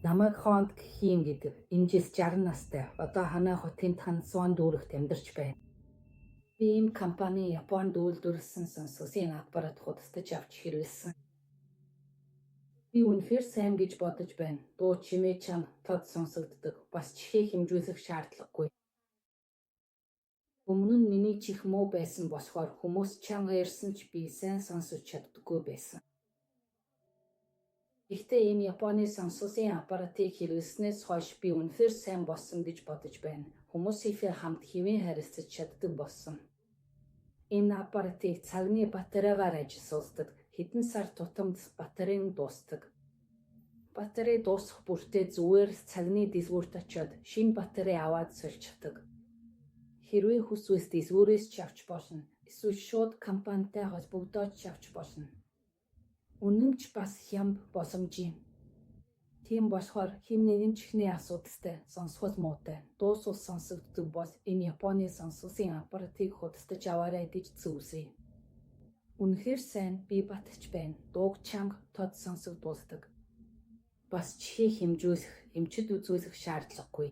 Намайг хоонд хийн гэдэг энэ жил 60 настай одоо Ханай хотын Тансуан дүүрэгт амьдарч байна. Би энэ компани Японд үйлдвэрлэсэн сансуусын аппарат худалдаж авч хэрэглэсэн. Би үнэхээр сайн гэж бодож байна. Дуу чимээ чам тод сонсогддог. Бас чихээ хэмжүүлэх шаардлагагүй. Өмнө нь миний чих муу байсан болохоор хүмүүс чанга ярьсан ч би сайн сонсож чаддаггүй байсан. Гэхдээ энэ Японы сансуусын аппаратыг хэрэглэснээс хойш би үнэхээр сайн болсон гэж бодож байна. Хүмүүсийнхээ хамт хэвэн харилцаж чаддаг болсон. Энэ аппаратыг цагны батарейгаар ажиллуулдаг. Хэдэн сар тутамд батарей нь дуусдаг. Батарей дуусах бүртээ зүгээр цагны дэлгүүрт очиод шинэ батарей аваад сольчихдаг. Хэрвээ хүсвэл дэлгүүрээс ч авч болно. Эсвэл шууд компанитай холбогдоод ч авч болно. Үнэн ч бас хямд боломжийн. Тийм болохоор хэн нэгэн чихний асуудалтай сонсгол муутай дуусвал сонсогддог бол энэ Японы сансуусын аппаратыг худалдаж аваарай гэж зөвлөе. Үнэхээр сайн би батч байна. Дууг чанга тод сонсогдуулдаг. Бас чихээ хэмжүүлэх, эмчит үзүүлэх шаардлагагүй.